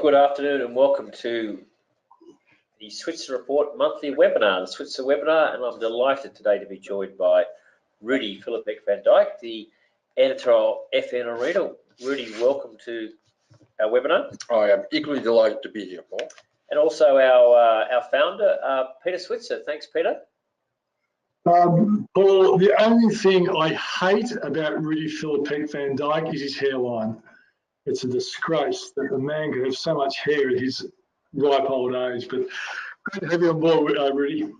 Good afternoon and welcome to the Switzer Report monthly webinar, the Switzer webinar, and I'm delighted today to be joined by Rudi Filapek-Vandyck, the editor of FNArena. Rudi, welcome to our webinar. I am equally delighted to be here, Paul. And also our founder, Peter Switzer. Thanks, Peter. Paul, the only thing I hate about Rudi Filapek-Vandyck is his hairline. It's a disgrace that the man could have so much hair at his ripe old age, but great to have you on board, Rudi.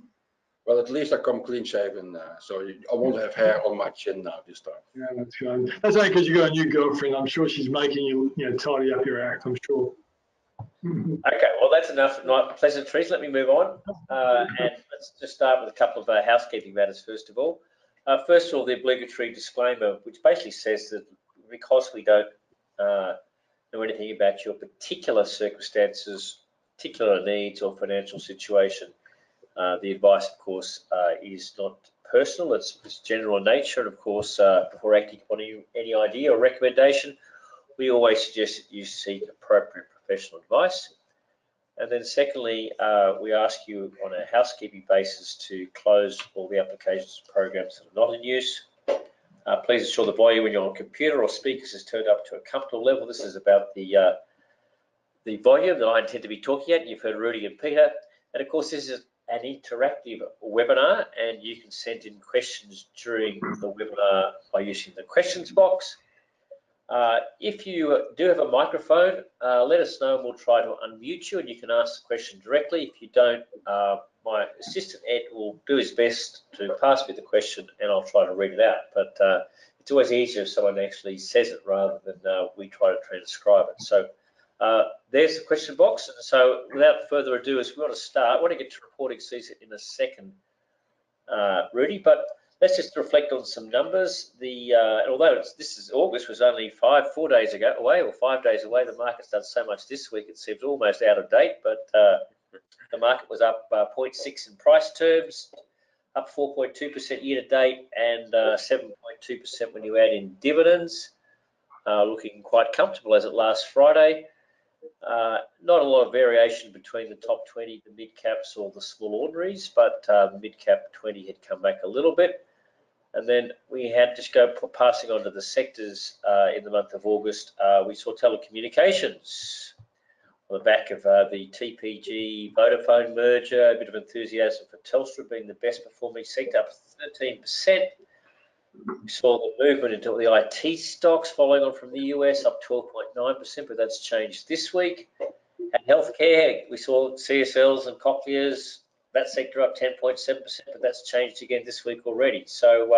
Well, at least I come clean shaven, so I won't have hair on my chin now this time. Yeah, that's good. That's only because you got a new girlfriend. I'm sure she's making you, tidy up your act, I'm sure. Okay, well, that's enough pleasantries. Let me move on. And let's just start with a couple of housekeeping matters, first of all. First of all, the obligatory disclaimer, which basically says that because we don't know anything about your particular circumstances, particular needs or financial situation, the advice, of course, is not personal, it's general in nature. And of course, before acting upon any idea or recommendation, we always suggest that you seek appropriate professional advice. And then secondly, we ask you on a housekeeping basis to close all the applications and programs that are not in use. Please ensure the volume when you're on computer or speakers is turned up to a comfortable level. This is about the volume that I intend to be talking at. You've heard Rudi and Peter. And of course, this is an interactive webinar, and you can send in questions during the webinar by using the questions box. If you do have a microphone, let us know and we'll try to unmute you and you can ask the question directly. If you don't, my assistant Ed will do his best to pass me the question and I'll try to read it out. But it's always easier if someone actually says it rather than we try to transcribe it. So there's the question box. And so without further ado, as we want to start, I want to get to reporting season in a second, Rudi, but let's just reflect on some numbers. Although this is August, was only 4 days away, or 5 days away. The market's done so much this week, it seems almost out of date. But the market was up 0.6 in price terms, up 4.2% year to date, and 7.2% when you add in dividends. Looking quite comfortable as it last Friday. Not a lot of variation between the top 20, the mid caps or the small ordinaries, but the mid cap 20 had come back a little bit. And then we had just passing on to the sectors in the month of August. We saw telecommunications on the back of the TPG Vodafone merger, a bit of enthusiasm for Telstra being the best performing sector, up 13%. We saw the movement into the IT stocks following on from the US, up 12.9%, but that's changed this week. And healthcare, we saw CSLs and Cochlears, that sector up 10.7%, but that's changed again this week already. So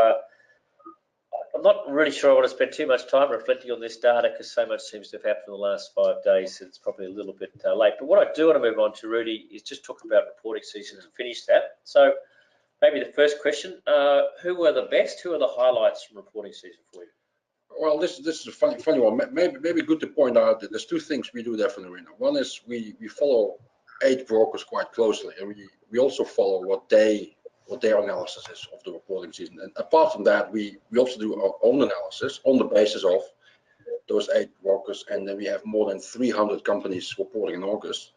I'm not really sure I want to spend too much time reflecting on this data because so much seems to have happened in the last 5 days. It's probably a little bit late. But what I do want to move on to, Rudi, is just talk about reporting season and finish that. So maybe the first question, who were the best? Who are the highlights from reporting season for you? Well, this is a funny one. Maybe good to point out that there's two things we do there for FNArena. One is we follow 8 brokers quite closely, and we also follow what their analysis is of the reporting season. And apart from that, we also do our own analysis on the basis of those 8 brokers, and then we have more than 300 companies reporting in August.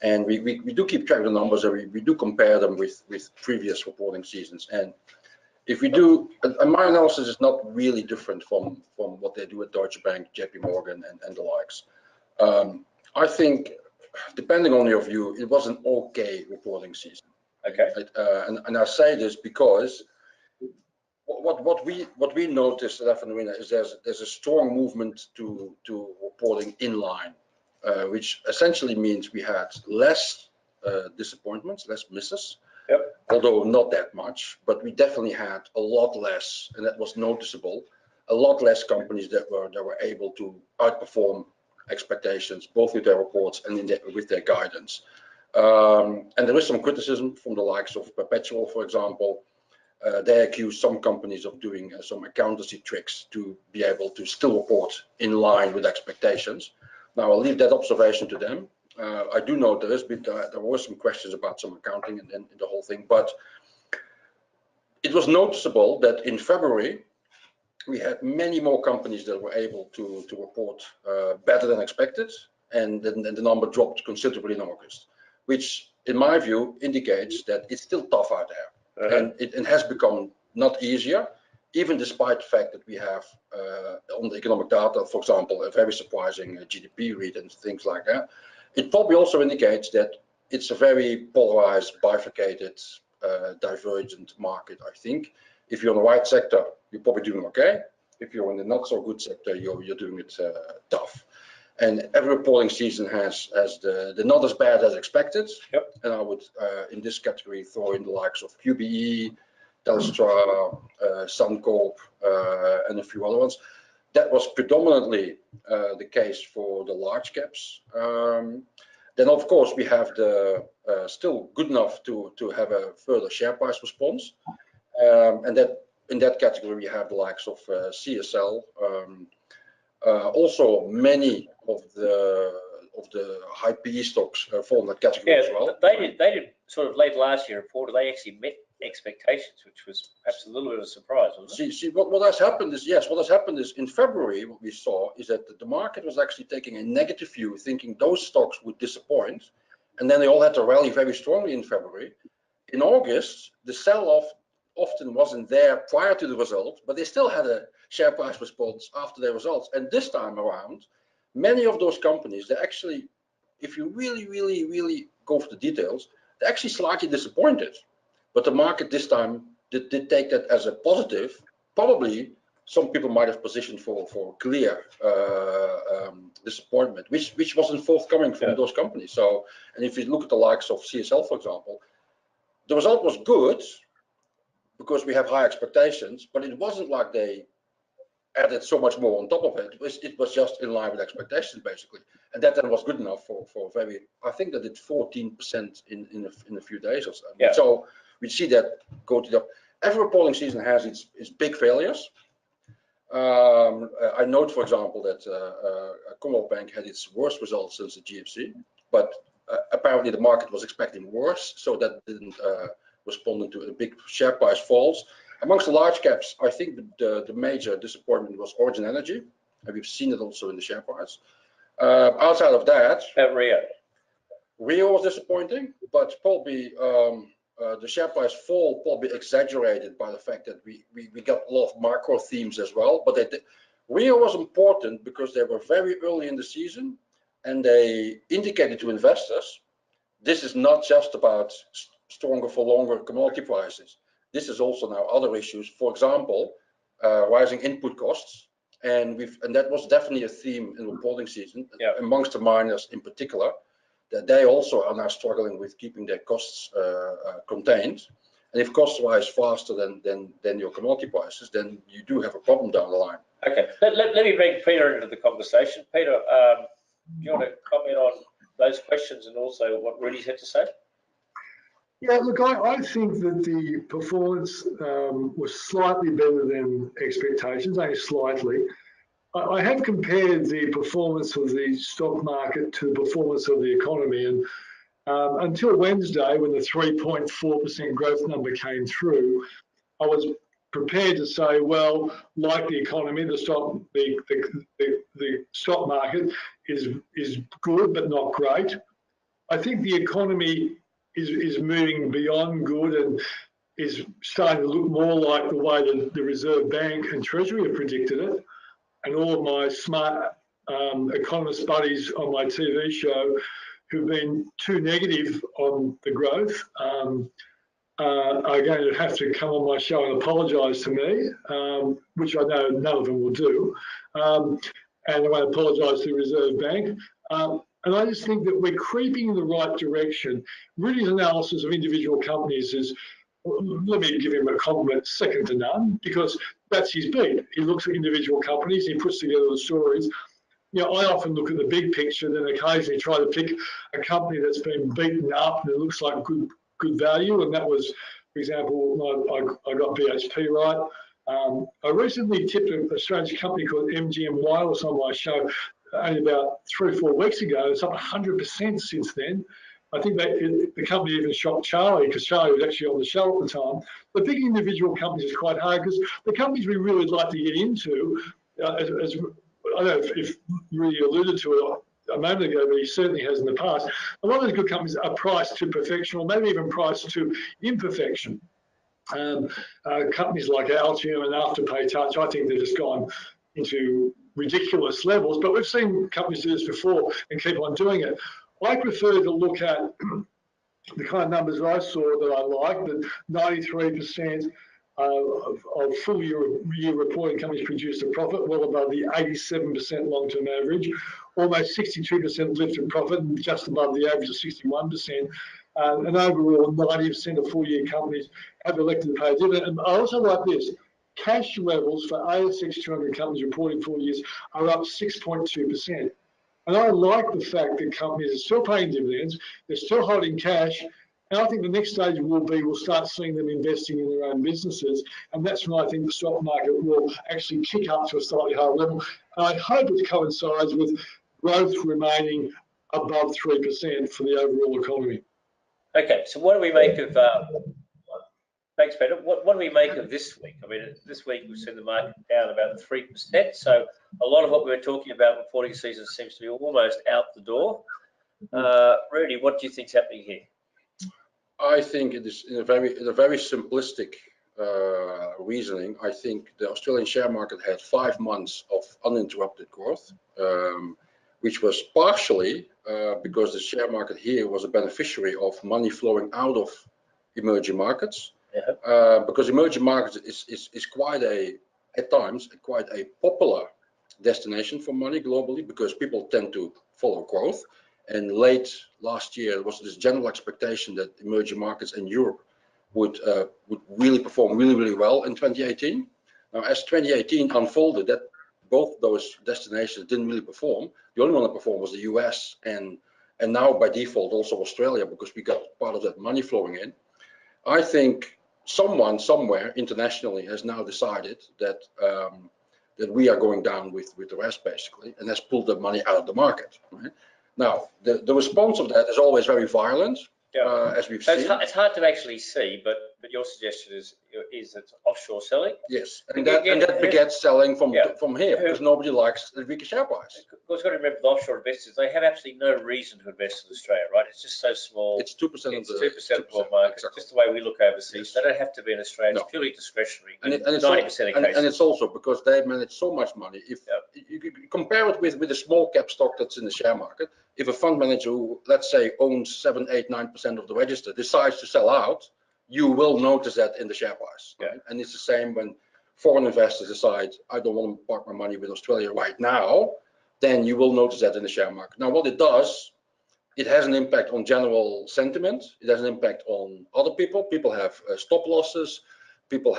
And we do keep track of the numbers, and we do compare them with previous reporting seasons. And if we do, and my analysis is not really different from what they do at Deutsche Bank, JP Morgan, and the likes. I think, depending on your view, it was an okay reporting season. Okay. And I say this because what we noticed at FNArena is there's a strong movement to reporting in line. Which essentially means we had less disappointments, less misses, yep. Although not that much, but we definitely had a lot less, and that was noticeable, a lot less companies that were able to outperform expectations, both with their reports and with their guidance. And there is some criticism from the likes of Perpetual, for example. They accuse some companies of doing some accountancy tricks to be able to still report in line with expectations. Now, I'll leave that observation to them. I do know there were some questions about some accounting and the whole thing, but it was noticeable that in February, we had many more companies that were able to report better than expected, and then the number dropped considerably in August, which in my view indicates that it's still tough out there, and it has become not easier, even despite the fact that we have on the economic data, for example, a very surprising GDP read and things like that. It probably also indicates that it's a very polarized, bifurcated, divergent market, I think. If you're in the right sector, you're probably doing okay. If you're in the not so good sector, you're doing it tough. And every reporting season has the not as bad as expected. Yep. And I would, in this category, throw in the likes of QBE, Telstra, Suncorp, and a few other ones. That was predominantly the case for the large caps. Then, of course, we have the still good enough to have a further share price response, and that in that category we have the likes of CSL. Also, many of the high PE stocks fall in that category as well. They did sort of late last year reported they actually met expectations, which was perhaps a little bit of a surprise, wasn't it? See what has happened is, yes, what has happened is in February, what we saw is that the market was actually taking a negative view, thinking those stocks would disappoint, and then they all had to rally very strongly in February. In August, the sell-off often wasn't there prior to the results, but they still had a share price response after their results. And this time around, many of those companies, they actually, if you really go for the details, they're actually slightly disappointed. But the market this time did take that as a positive. Probably some people might have positioned for clear disappointment, which wasn't forthcoming from those companies. So, and if you look at the likes of CSL, for example, the result was good because we have high expectations, but it wasn't like they added so much more on top of it. It was just in line with expectations, basically. And that then was good enough for very, I think that it's 14% in a few days or so. Yeah. So we see that go to the, every reporting season has its big failures. I note, for example, that Commonwealth Bank had its worst results since the GFC, but apparently the market was expecting worse, so that didn't respond to a big share price falls. Amongst the large caps, I think the major disappointment was Origin Energy, and we've seen it also in the share price. Outside of that, Rio was disappointing, but probably the share price fall probably exaggerated by the fact that we got a lot of macro themes as well. But Rio was important because they were very early in the season, and they indicated to investors, this is not just about stronger for longer commodity prices. This is also now other issues, for example, rising input costs, and that was definitely a theme in the reporting season, amongst the miners in particular, that they also are now struggling with keeping their costs contained. And if costs rise faster than your commodity prices, then you do have a problem down the line. Okay, let me bring Peter into the conversation. Peter, do you want to comment on those questions and also what Rudy's had to say? Yeah, look, I think that the performance was slightly better than expectations, only slightly. I have compared the performance of the stock market to the performance of the economy, and until Wednesday, when the 3.4% growth number came through, I was prepared to say, well, like the economy, the stock market is good but not great. I think the economy is moving beyond good and is starting to look more like the way that the Reserve Bank and Treasury have predicted it. And all of my smart economist buddies on my TV show who've been too negative on the growth are going to have to come on my show and apologise to me, which I know none of them will do. And I want to apologise to the Reserve Bank. And I just think that we're creeping in the right direction. Rudy's analysis of individual companies is, let me give him a compliment, second to none, because that's his beat. He looks at individual companies, he puts together the stories. You know, I often look at the big picture, then occasionally try to pick a company that's been beaten up and it looks like good value. And that was, for example, I got BHP right. I recently tipped a strange company called MGM Wireless on my show only about 3 or 4 weeks ago. It's up 100% since then. I think the company even shocked Charlie, because Charlie was actually on the show at the time. But picking individual companies is quite hard, because the companies we really like to get into, as I don't know if Rudy alluded to it, I moment ago, but he certainly has in the past. A lot of the good companies are priced to perfection, or maybe even priced to imperfection. Companies like Altium and Afterpay Touch, I think they've just gone into ridiculous levels, but we've seen companies do this before and keep on doing it. I prefer to look at the kind of numbers I saw that I like, that 93% of full year reporting companies produced a profit, well above the 87% long-term average, almost 62% lifted profit, and just above the average of 61%. And overall, 90% of full year companies have elected to pay a dividend. And I also like this. Cash levels for ASX 200 companies reporting 4 years are up 6.2%. And I like the fact that companies are still paying dividends, they're still holding cash, and I think the next stage will be we'll start seeing them investing in their own businesses, and that's when I think the stock market will actually kick up to a slightly higher level. And I hope it coincides with growth remaining above 3% for the overall economy. Okay, so what do we make of, thanks Peter, what do we make of this week? I mean, this week we've seen the market down about 3%, so a lot of what we were talking about reporting season seems to be almost out the door. Rudi, what do you think's happening here? I think it is in a very simplistic reasoning. I think the Australian share market had 5 months of uninterrupted growth, which was partially because the share market here was a beneficiary of money flowing out of emerging markets. Because emerging markets is quite at times quite a popular destination for money globally, because people tend to follow growth. And late last year, there was this general expectation that emerging markets in Europe would really perform really well in 2018. Now, as 2018 unfolded, that both those destinations didn't really perform. The only one that performed was the US, and now by default also Australia, because we got part of that money flowing in. I think someone somewhere internationally has now decided that that we are going down with the rest, basically, and has pulled the money out of the market. Right? Now, the response of that is always very violent, as we've seen. It's hard to actually see, but your suggestion is it's offshore selling? Yes, and that begets selling from here, because nobody likes the weaker share price. Of course, you've got to remember the offshore investors, they have absolutely no reason to invest in Australia, right? It's just so small. It's 2% of the 2% of the world market, exactly. Just the way we look overseas. Yes. They don't have to be in Australia, it's purely discretionary. And it's 90% of cases. And it's also because they manage so much money. If you compare it with a small cap stock that's in the share market, if a fund manager who, let's say, owns 7, 8, 9% of the register decides to sell out, you will notice that in the share price. Right? And it's the same when foreign investors decide, I don't want to park my money with Australia right now, then you will notice that in the share market. Now, what it does, it has an impact on general sentiment. It has an impact on other people. People have stop losses. People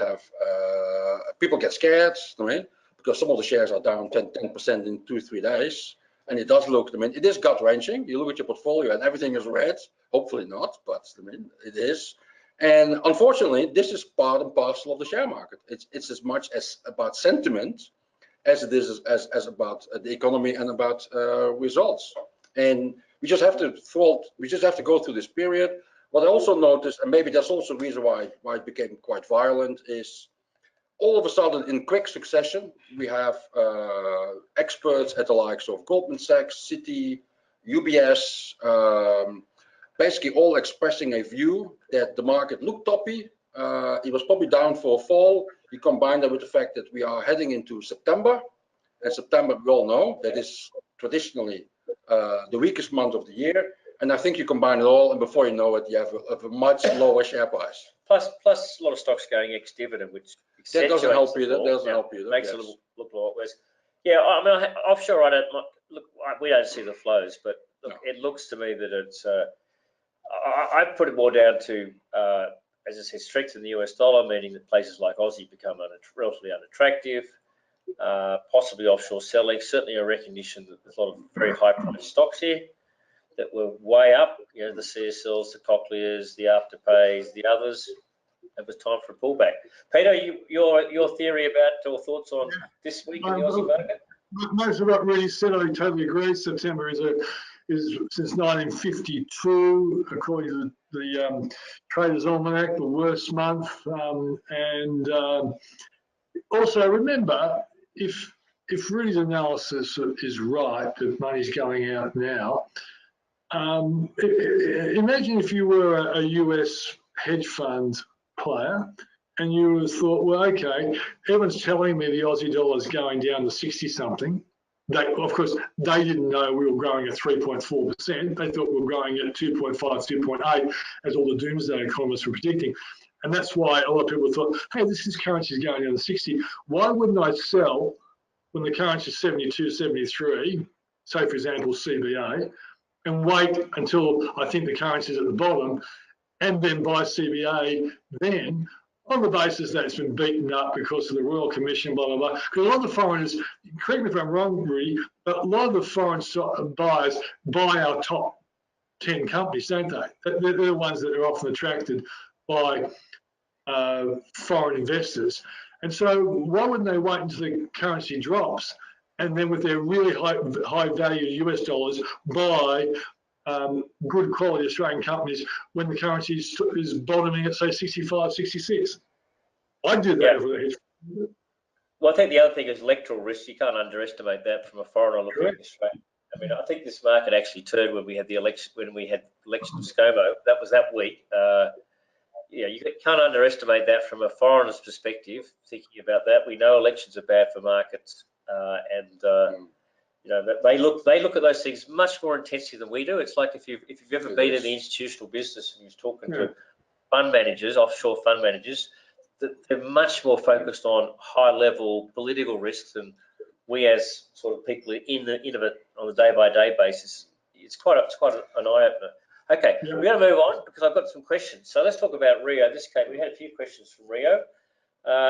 get scared, right? Because some of the shares are down 10% in 2-3 days. And it does look, I mean, it is gut wrenching. You look at your portfolio and everything is red. Hopefully not, but I mean, it is. And unfortunately, this is part and parcel of the share market. It's as much as about sentiment as it is as about the economy and about results. And we just have to go through this period. What I also noticed, and maybe that's also the reason why it became quite violent, is all of a sudden in quick succession, we have experts at the likes of Goldman Sachs, Citi, UBS, basically all expressing a view that the market looked toppy. It was probably down for a fall. You combine that with the fact that we are heading into September, and September, we all know, that is traditionally the weakest month of the year. And I think you combine it all, and before you know it, you have a much lower share price. Plus a lot of stocks going ex-dividend, which that doesn't help either. That doesn't help either. Makes it look a lot worse. Yeah, I mean, offshore, we don't see the flows, but look, it looks to me that it's. I put it more down to, as I said, strength in the US dollar, meaning that places like Aussie become relatively unattractive. Possibly offshore selling. Certainly a recognition that there's a lot of very high-priced stocks here that were way up. You know, the CSLs, the Cochlears, the Afterpays, the others. It was time for a pullback. Peter, your theory about or thoughts on this week in the Aussie market? Most of what Rudi said, I totally agree. September is since 1952, according to the Traders Almanac, the worst month. And also remember, if if Rudi's analysis is right, that money's going out now, imagine if you were a US hedge fund player and you thought, well, okay, everyone's telling me the Aussie dollar is going down to 60 something. Of course, they didn't know we were growing at 3.4%. They thought we were growing at 2.5, 2.8, as all the doomsday economists were predicting. And that's why a lot of people thought, hey, this currency is going down to 60. Why wouldn't I sell when the currency is 72, 73, say, for example, CBA, and wait until I think the currency is at the bottom, and then buy CBA then, on the basis that it's been beaten up because of the Royal Commission, blah, blah, blah. Because a lot of the foreigners, correct me if I'm wrong, Rudi, but a lot of the foreign buyers buy our top 10 companies, don't they? They're the ones that are often attracted by foreign investors. And so why wouldn't they wait until the currency drops and then with their really high value US dollars buy good quality Australian companies when the currency is bottoming at, say, 65, 66? I'd do that. Yeah. Well, I think the other thing is electoral risk. You can't underestimate that from a foreigner looking at Australia. I mean, I think this market actually turned when we had the election, of ScoMo. That was that week. Yeah, you can't underestimate that from a foreigner's perspective, thinking about that. We know elections are bad for markets, you know, they look at those things much more intensely than we do. It's like if you've ever been in the institutional business and you're talking to fund managers, offshore fund managers, they're much more focused on high-level political risks than we as sort of people in it on a day-by-day basis. It's quite an eye-opener. Okay, we're going to move on because I've got some questions. So let's talk about Rio. This case, we had a few questions from Rio.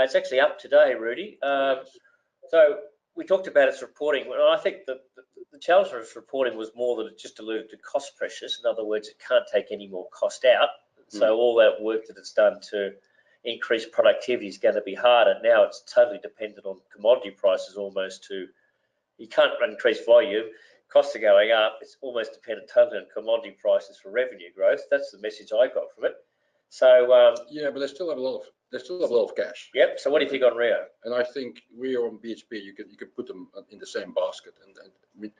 It's actually up today, Rudi. So we talked about its reporting. Well, I think the challenge for its reporting was more that it just alluded to cost pressures. In other words, it can't take any more cost out. So all that work that it's done to increase productivity is going to be harder. Now it's totally dependent on commodity prices almost to, you can't increase volume. Costs are going up. It's almost dependent totally on commodity prices for revenue growth. That's the message I got from it. So yeah, but they still have a lot of cash. Yep. So what do you think on Rio? And I think Rio and BHP, you could put them in the same basket. And I mean,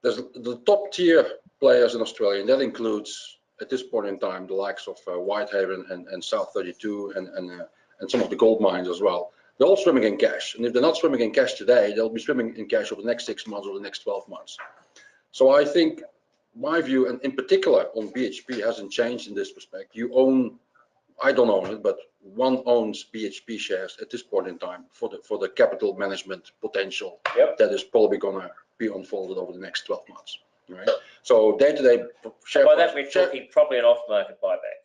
there's the top tier players in Australia, and that includes at this point in time the likes of Whitehaven and South 32 and some of the gold mines as well. They're all swimming in cash, and if they're not swimming in cash today, they'll be swimming in cash over the next 6 months or the next 12 months. So I think my view, and in particular on BHP, hasn't changed in this respect. You own, I don't own it, but one owns BHP shares at this point in time for the capital management potential that is probably going to be unfolded over the next 12 months. Right. So day-to-day share. By that we're talking probably an off-market buyback.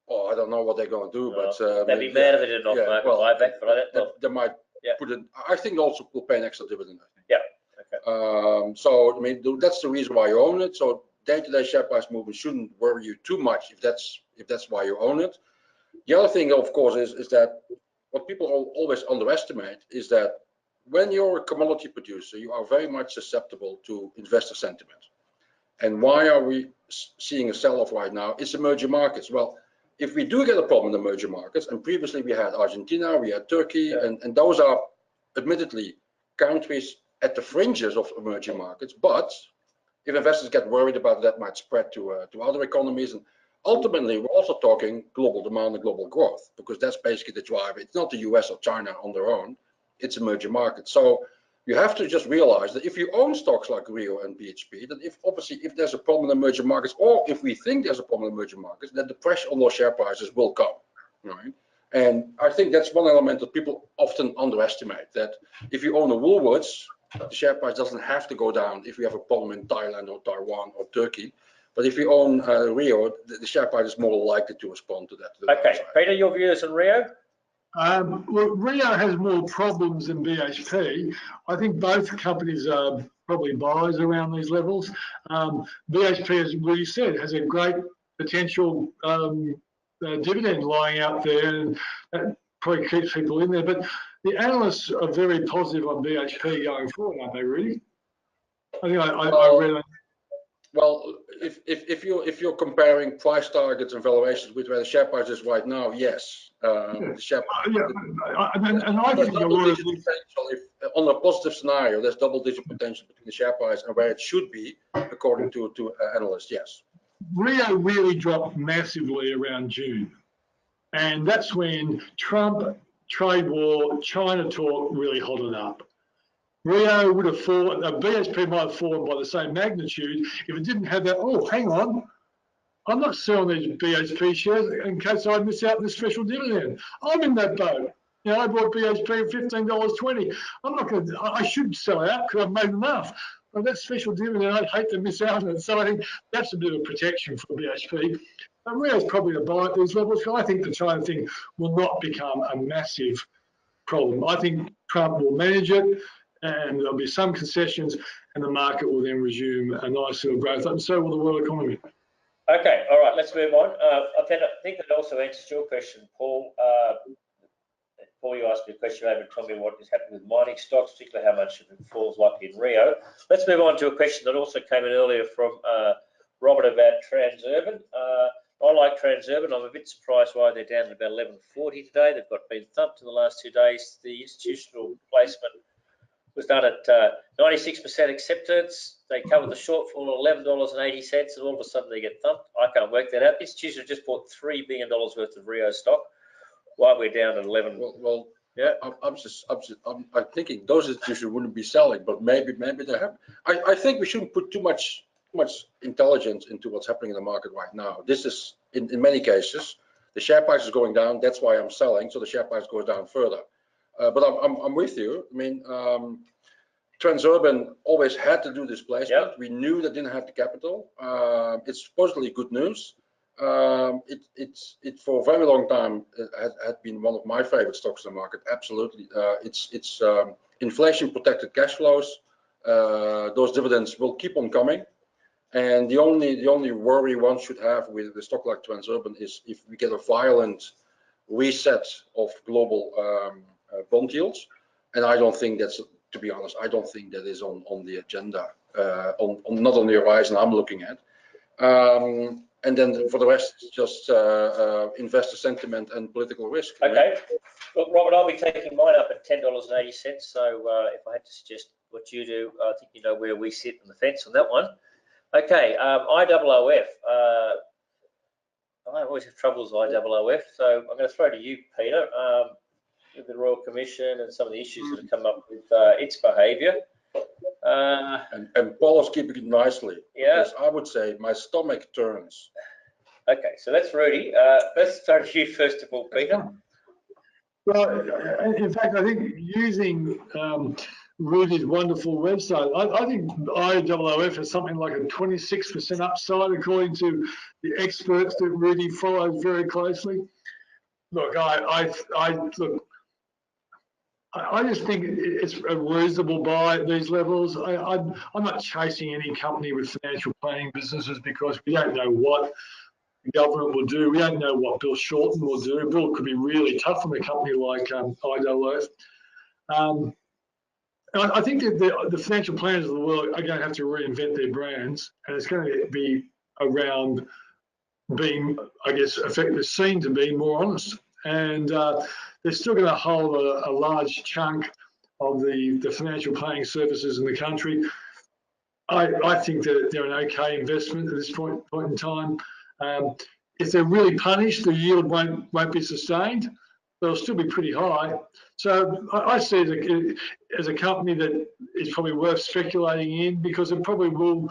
Oh, I don't know what they're going to do, but they'd be mad if they did an off-market buyback. But they might put it. I think they also will pay an extra dividend. I think. Yeah. Okay. So I mean, that's the reason why you own it. So day-to-day share price movement shouldn't worry you too much if that's why you own it. The other thing, of course, is that what people always underestimate is that when you're a commodity producer, you are very much susceptible to investor sentiment. And why are we seeing a sell-off right now? It's emerging markets. Well, if we do get a problem in emerging markets, and previously we had Argentina, we had Turkey, and those are admittedly countries at the fringes of emerging markets. But if investors get worried about that, might spread to other economies. And ultimately, we're also talking global demand and global growth, because that's basically the driver. It's not the US or China on their own, it's emerging markets. So you have to just realize that if you own stocks like Rio and BHP, that if there's a problem in emerging markets, or if we think there's a problem in emerging markets, that the pressure on those share prices will come, right? And I think that's one element that people often underestimate, that if you own a Woolworths, the share price doesn't have to go down if you have a problem in Thailand or Taiwan or Turkey. But if you own Rio, the share price is more likely to respond to that. Okay, Peter, your views on Rio? Well, Rio has more problems than BHP. I think both companies are probably buyers around these levels. BHP, as Rudi said, has a great potential dividend lying out there, and that probably keeps people in there. But the analysts are very positive on BHP going forward, aren't they, Rudi? I think I read. Well, if you're comparing price targets and valuations with where the share price is right now, yes. The share price, and I think you're right. If on a positive scenario, there's double-digit potential between the share price and where it should be, according to analysts. Yes. Rio really dropped massively around June, and that's when Trump, trade war, China talk really hotted up. Rio would have fallen, BHP might have fallen by the same magnitude if it didn't have that. Oh, hang on, I'm not selling these BHP shares in case I miss out on the special dividend. I'm in that boat. You know, I bought BHP at $15.20. I'm not going to, I should sell out because I've made enough. But that special dividend, I'd hate to miss out on it. So I think that's a bit of protection for BHP. But Rio's probably a buy at these levels. I think the China thing will not become a massive problem. I think Trump will manage it, and there'll be some concessions, and the market will then resume a nice sort of growth, and so will the world economy. Okay, all right, let's move on. I think that also answers your question, Paul. Paul, you asked me a question over and told me what is happening with mining stocks, particularly how much of it falls like in Rio. Let's move on to a question that also came in earlier from Robert about Transurban. I like Transurban. I'm a bit surprised why they're down to about 11.40 today. They've been thumped in the last 2 days. The institutional placement was done at 96% acceptance. They covered the shortfall at $11.80, and all of a sudden they get thumped. I can't work that out. The institution just bought $3 billion worth of Rio stock. Why we're down at 11? Well, yeah. I'm thinking those institutions wouldn't be selling, but maybe they have. I think we shouldn't put too much intelligence into what's happening in the market right now. This is in many cases the share price is going down. That's why I'm selling, so the share price goes down further. But I'm with you. I mean, Transurban always had to do this placement. Yep. We knew they didn't have the capital. It's supposedly good news. It for a very long time had been one of my favorite stocks in the market. Absolutely, it's inflation protected cash flows. Those dividends will keep on coming, and the only worry one should have with a stock like Transurban is if we get a violent reset of global bond yields, and I don't think that's, to be honest, I don't think that is on the agenda, not on the horizon I'm looking at. And then for the rest, it's just investor sentiment and political risk. Okay. Well, Robert, I'll be taking mine up at $10.80. So if I had to suggest what you do, I think you know where we sit on the fence on that one. Okay, IOOF. I always have troubles with IOOF, so I'm going to throw to you, Peter, with the Royal Commission and some of the issues that have come up with its behaviour. And Paul is keeping it nicely. Yeah. Because I would say my stomach turns. Okay, so that's Rudi. Let's start with you first of all, Peter. Well, in fact, I think using Rudi's wonderful website, I think IOOF has something like a 26% upside, according to the experts that Rudi follows very closely. Look, I just think it's a reasonable buy at these levels. I'm not chasing any company with financial planning businesses because we don't know what the government will do. We don't know what Bill Shorten will do. Bill could be really tough on a company like IOOF. I think that the financial planners of the world are going to have to reinvent their brands, and it's going to be around being, I guess, effectively seen to be more honest. And they're still going to hold a large chunk of the financial planning services in the country. I think that they're an okay investment at this point in time. If they're really punished, the yield won't be sustained. They'll still be pretty high. So I see it as a company that is probably worth speculating in because it probably will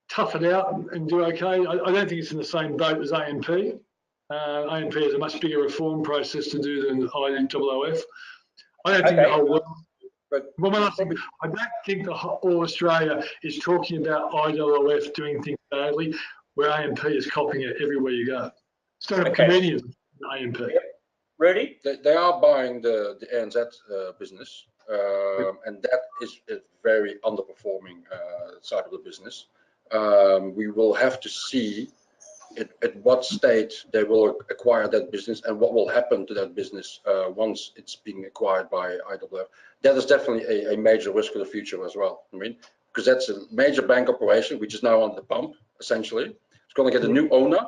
tough it out and do okay. I don't think it's in the same boat as AMP. AMP has a much bigger reform process to do than IOOF. I don't think the whole world, I don't think all Australia is talking about IOOF doing things badly, where AMP is copying it everywhere you go. Stand-up comedians in AMP. Yep. Rudi? They are buying the ANZ business, and that is a very underperforming side of the business. We will have to see at what stage they will acquire that business and what will happen to that business once it's being acquired by IOOF. That is definitely a major risk for the future as well. I mean, because that's a major bank operation which is now on the pump. essentially. It's going to get a new owner.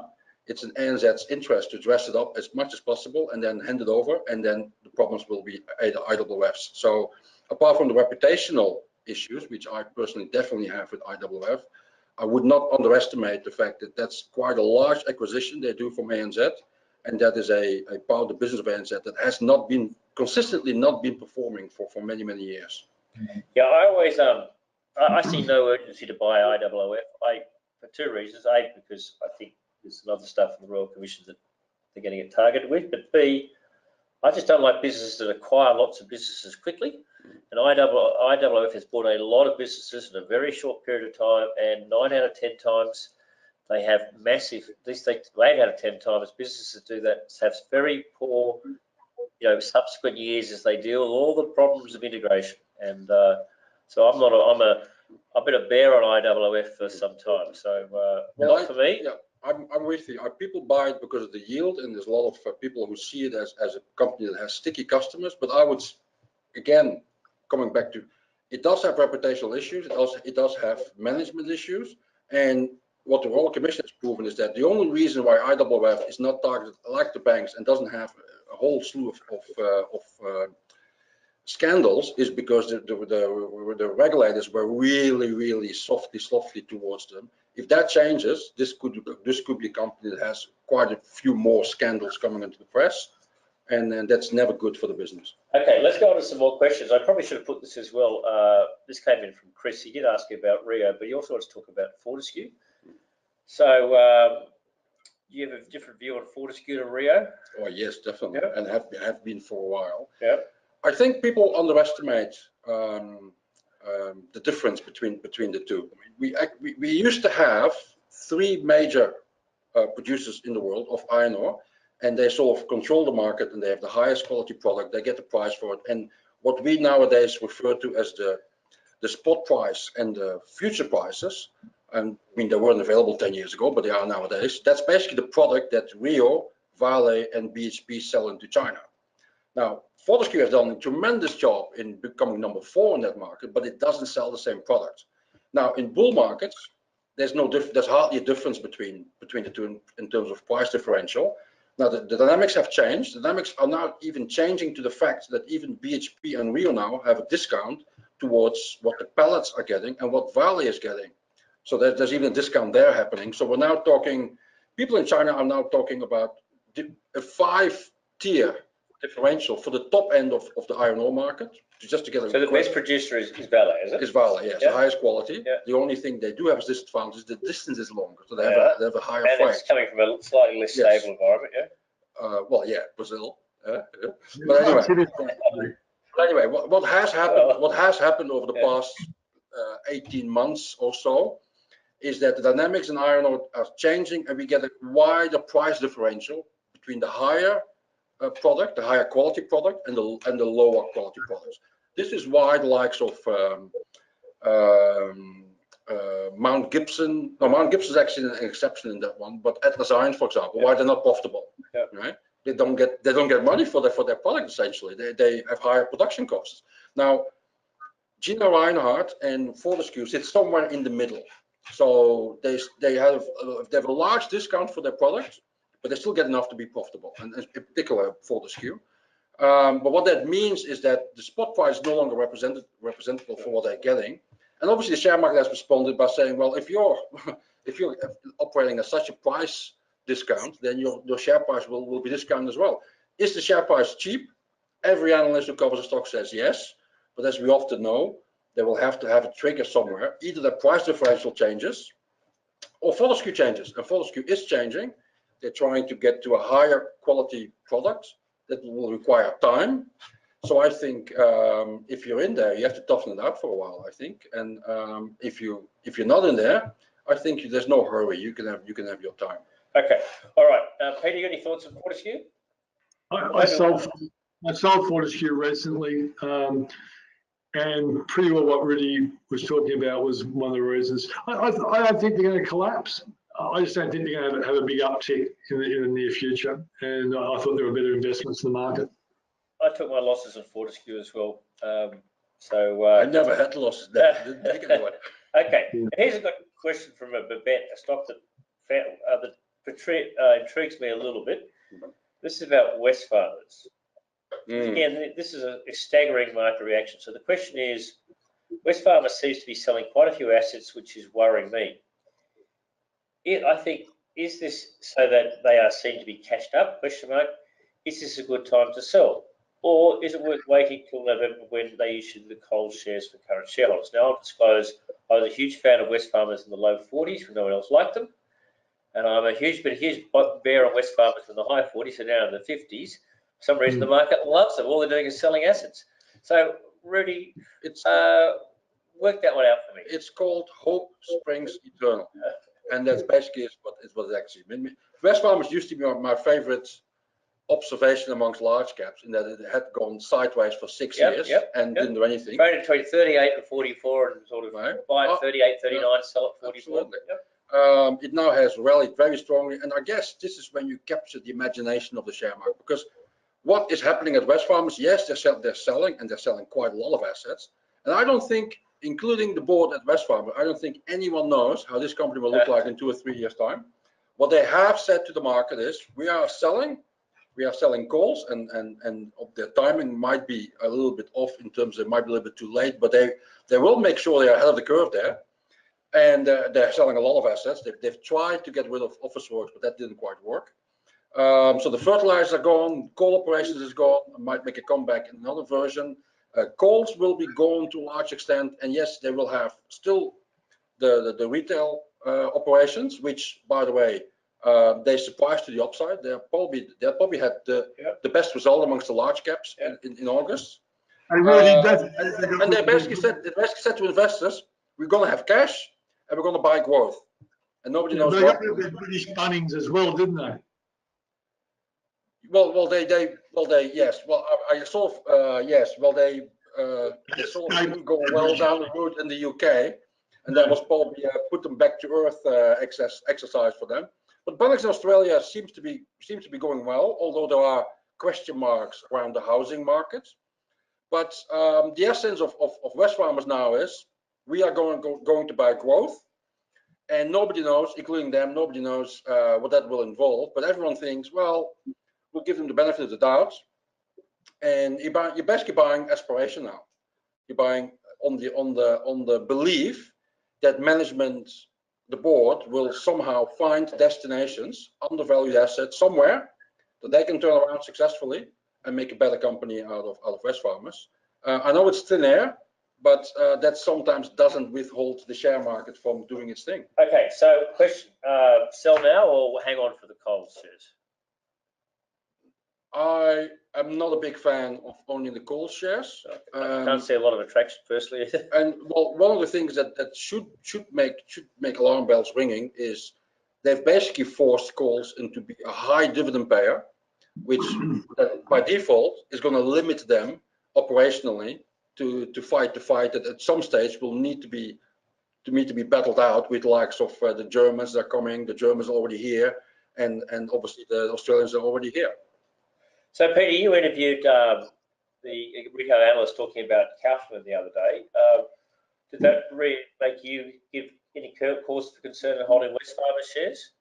It's in ANZ's interest to dress it up as much as possible and then hand it over, and then the problems will be IWF's. So apart from the reputational issues, which I personally definitely have with IWF, I would not underestimate the fact that that's quite a large acquisition they do from ANZ, and that is a part of the business of ANZ that has not been consistently not been performing for many years. Yeah, I always I see no urgency to buy IWF. For two reasons: A, because I think there's some other stuff in the Royal Commission that they're going to get targeted with, but B, I just don't like businesses that acquire lots of businesses quickly. And IWF has bought a lot of businesses in a very short period of time, and 9 out of 10 times they have massive, at least 8 out of 10 times businesses do that have very poor, subsequent years as they deal with all the problems of integration. And so I've been a bear on IWF for some time. So not for me. Yeah, I'm with you. People buy it because of the yield, and there's a lot of people who see it as a company that has sticky customers. But I would, again, coming back to, it does have reputational issues. It does have management issues. And what the Royal Commission has proven is that the only reason why IWF is not targeted like the banks and doesn't have a whole slew of scandals is because the regulators were really softly towards them. If that changes, this could be a company that has quite a few more scandals coming into the press, and that's never good for the business. Okay, let's go on to some more questions. I probably should have put this as well. This came in from Chris. He did ask you about Rio, but he also wants to talk about Fortescue. So you have a different view on Fortescue to Rio? Oh yes, definitely, yep. And have been for a while. Yeah. I think people underestimate the difference between the two. We used to have 3 major producers in the world of iron ore, and they sort of control the market, and they have the highest quality product. They get the price for it, and what we nowadays refer to as the spot price and the future prices. And I mean, they weren't available 10 years ago, but they are nowadays. That's basically the product that Rio, Vale, and BHP sell into China. Now, Fortescue has done a tremendous job in becoming number 4 in that market, but it doesn't sell the same product. Now, in bull markets, there's hardly a difference between the two in terms of price differential. Now, the dynamics have changed. The dynamics are now even changing to the fact that even BHP and Rio now have a discount towards what the pellets are getting and what Vale is getting. So there's even a discount there happening. So we're now talking, people in China are now talking about a 5-tier differential for the top end of the iron ore market, just to get. So the best producer is Vale, is it? Is Vale, yes, yeah. The highest quality. Yeah. The only thing they do have as disadvantage, the distance is longer, so they have a higher freight. And it's coming from a slightly less stable environment, yeah. Well, yeah, Brazil. But anyway, what has happened over the past 18 months or so is that the dynamics in iron ore are changing, and we get a wider price differential between the higher product, the higher quality product, and the lower quality products. This is why the likes of Mount Gibson is actually an exception in that one, but Atlas Iron, for example, why they're not profitable, right? They don't get money for their product, essentially. They have higher production costs. Now, Gina Reinhardt and Fortescue sit somewhere in the middle. So they have a large discount for their product, but they still get enough to be profitable, and in particular Fortescue. But what that means is that the spot price is no longer representative for what they're getting. And obviously the share market has responded by saying, well, if you're operating at such a price discount, then your share price will be discounted as well. Is the share price cheap? Every analyst who covers the stock says yes, but as we often know, they will have to have a trigger somewhere. Either the price differential changes or Fortescue changes, and Fortescue is changing. They're trying to get to a higher quality product that will require time. So I think if you're in there, you have to toughen it out for a while, I think. And if you're not in there, I think there's no hurry. You can have your time. Okay, all right. Peter, you got any thoughts on Fortescue? I sold Fortescue recently, and pretty well what Rudi was talking about was one of the reasons. I don't think they're going to collapse. I just don't think they're going to have a big uptick in the near future, and I thought there were better investments in the market. I took my losses on Fortescue as well. I never had losses there. Didn't take anyone. Okay, and here's a good question from a Babette, a stock that intrigues me a little bit. This is about Wesfarmers. Again, this is a staggering market reaction. So the question is, Wesfarmers seems to be selling quite a few assets, which is worrying me. I think, is this so that they are seen to be cashed up? Question mark. Is this a good time to sell? Or is it worth waiting till November when they issue the Coles shares for current shareholders? Now, I'll disclose I was a huge fan of Wesfarmers in the low 40s when no one else liked them. And I'm a huge bear on Wesfarmers in the high 40s and now in the 50s. For some reason, the market loves them. All they're doing is selling assets. So, Rudi, work that one out for me. It's called Hope Springs Eternal. And that's basically what it actually means. Wesfarmers used to be my favorite observation amongst large caps, in that it had gone sideways for 6 years and didn't do anything. Traded between 38 and 44 and sort of buy at 38, 39, sell at 44. It now has rallied very strongly, and I guess this is when you capture the imagination of the share market, because what is happening at Wesfarmers? Yes, they're selling, and they're selling quite a lot of assets, and I don't think, including the board at Wesfarmers, I don't think anyone knows how this company will look like in 2 or 3 years' time. What they have said to the market is, we are selling calls, and their timing might be a little bit off in terms of, it might be a little bit too late, but they will make sure they are ahead of the curve there. And they're selling a lot of assets. They've tried to get rid of Officeworks, but that didn't quite work. So the fertilizers are gone, coal operations is gone, might make a comeback in another version. Coals will be gone to a large extent, and yes, they will have still the retail operations, which, by the way, they surprised to the upside. They probably had the best result amongst the large caps in August. And they basically said to investors, we're going to have cash and we're going to buy growth. And nobody knows what. They got the British Bunnings as well, didn't they? Yes. Well, I saw yes. Well, they sort of didn't go well down the road in the UK, and that was probably put them back to earth exercise for them. But Bunnings in Australia seems to be going well, although there are question marks around the housing market. But the essence of Wesfarmers now is, we are going to buy growth, and nobody knows, including them, nobody knows what that will involve. But everyone thinks, well, we'll give them the benefit of the doubt, and you're basically buying aspiration now. You're buying on the belief that management, the board, will somehow find destinations, undervalued assets somewhere that they can turn around successfully and make a better company out of Wesfarmers. I know it's thin air, but that sometimes doesn't withhold the share market from doing its thing. Okay, so question, sell now or hang on for the Coles shares? I am not a big fan of owning the Coles shares. I can't see a lot of attraction personally. And well, one of the things that should make alarm bells ringing is they've basically forced Coles into be a high dividend payer, which by default is going to limit them operationally to fight the fight that at some stage will need to be battled out with the likes of the Germans that are coming. The Germans are already here, and obviously the Australians are already here. So Peter, you interviewed the retail analyst talking about Kaufman the other day. Did that really make you give any cause for concern in holding Wesfarmers shares?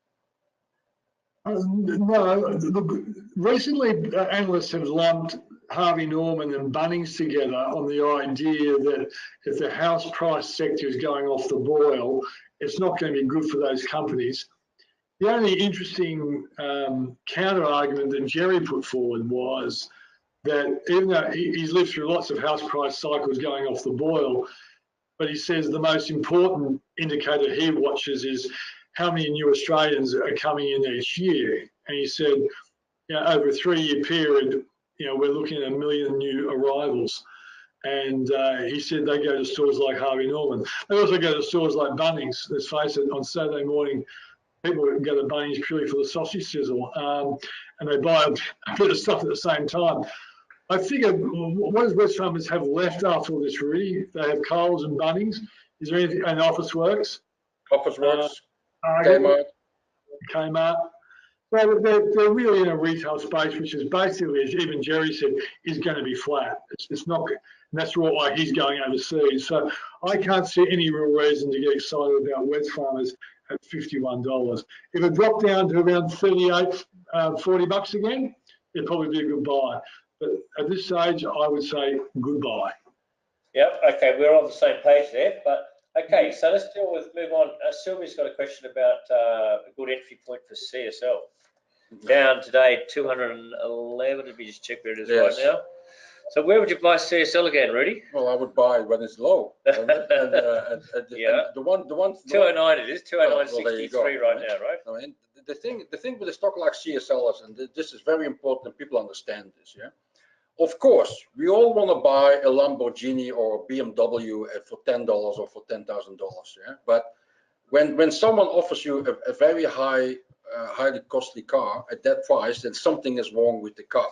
No, look, recently analysts have lumped Harvey Norman and Bunnings together on the idea that if the house price sector is going off the boil, it's not going to be good for those companies. The only interesting counter argument that Jerry put forward was that even though he's lived through lots of house price cycles going off the boil, but he says the most important indicator he watches is how many new Australians are coming in each year. And he said, over a 3-year period, we're looking at 1 million new arrivals. And he said they go to stores like Harvey Norman. They also go to stores like Bunnings. Let's face it, on Saturday morning, people go to Bunnings purely for the sausage sizzle, and they buy a bit of stuff at the same time. I figure, what does Wesfarmers have left after all this, Rudi? They have Coles and Bunnings. Is there anything, and Officeworks? Officeworks, Kmart. Well, they're really in a retail space, which is basically, as even Jerry said, is going to be flat. It's not And that's why he's going overseas. So I can't see any real reason to get excited about Wesfarmers at $51. If it dropped down to around 38, 40 bucks again, it'd probably be a good buy. But at this stage, I would say goodbye. Yep, okay, we're on the same page there. But okay, so let's move on. Sylvia's got a question about a good entry point for CSL. Down today, 211. Let me just check where it is right now. So where would you buy CSL again, Rudi? Well, I would buy it when it's low. And yeah. The one 209 it is, 209.63 right now, right? I mean, the thing with a stock like CSL is, and this is very important that people understand this, yeah. Of course, we all want to buy a Lamborghini or a BMW for $10 or for $10,000, yeah. But when someone offers you a very highly costly car at that price, then something is wrong with the car.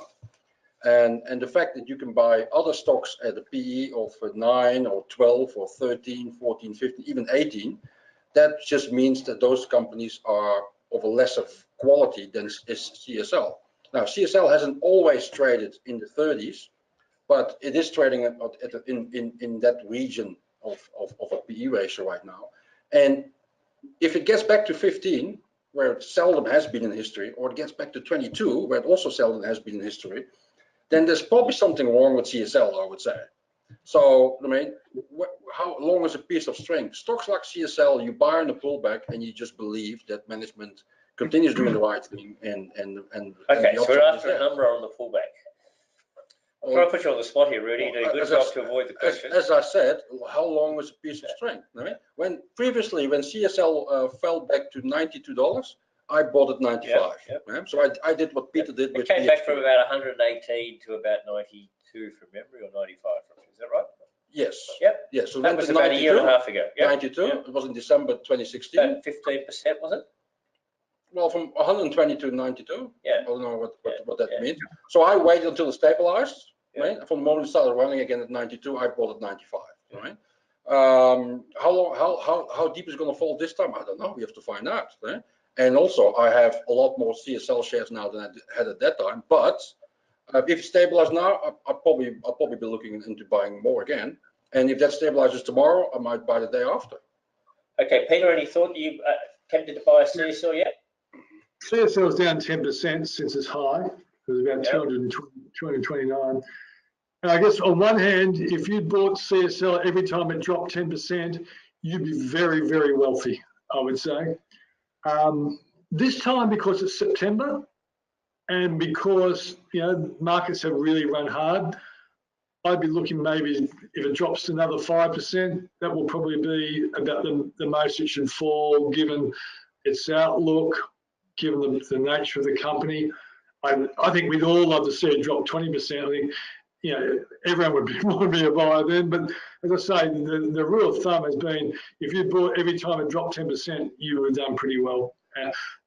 And the fact that you can buy other stocks at a PE of 9 or 12 or 13, 14, 15, even 18, that just means that those companies are of a lesser quality than is CSL. Now, CSL hasn't always traded in the 30s, but it is trading in that region of a PE ratio right now. And if it gets back to 15, where it seldom has been in history, or it gets back to 22, where it also seldom has been in history, then there's probably something wrong with CSL, I would say. So, I mean, how long is a piece of string? Stocks like CSL, you buy in the pullback and you just believe that management continues doing the right thing. Okay, so we're after a number on the pullback. I'll try to put you on the spot here, Rudi. You do a good job to avoid the question. As I said, how long is a piece of string? Right? When CSL fell back to $92, I bought it 95. Right? So I did what Peter did with it came back from about 118 to about 92 from memory, or 95 from, is that right? Yes. Yep. Yes. So that was about a year and a half ago. 92. It was in December 2016. About 15%, was it? Well, from 120 to 92. Yeah. I don't know what that means. So I waited until it stabilized. Right? From the moment it started running again at 92, I bought at 95. Right? How deep is it going to fall this time? I don't know. We have to find out. Right? And also, I have a lot more CSL shares now than I had at that time. But if it stabilizes now, I'll probably be looking into buying more again. And if that stabilizes tomorrow, I might buy the day after. Okay, Peter, any thought you tempted to buy a CSL yet? CSL is down 10% since its high. It was about 229. And I guess on one hand, if you bought CSL every time it dropped 10%, you'd be very, very wealthy, I would say. This time, because it's September and because markets have really run hard, I'd be looking maybe if it drops to another 5%, that will probably be about the most it should fall, given its outlook, given the nature of the company. I think we'd all love to see it drop 20%. I think everyone would be a buyer then. But as I say, the rule of thumb has been if you bought every time it dropped 10%, you would have done pretty well.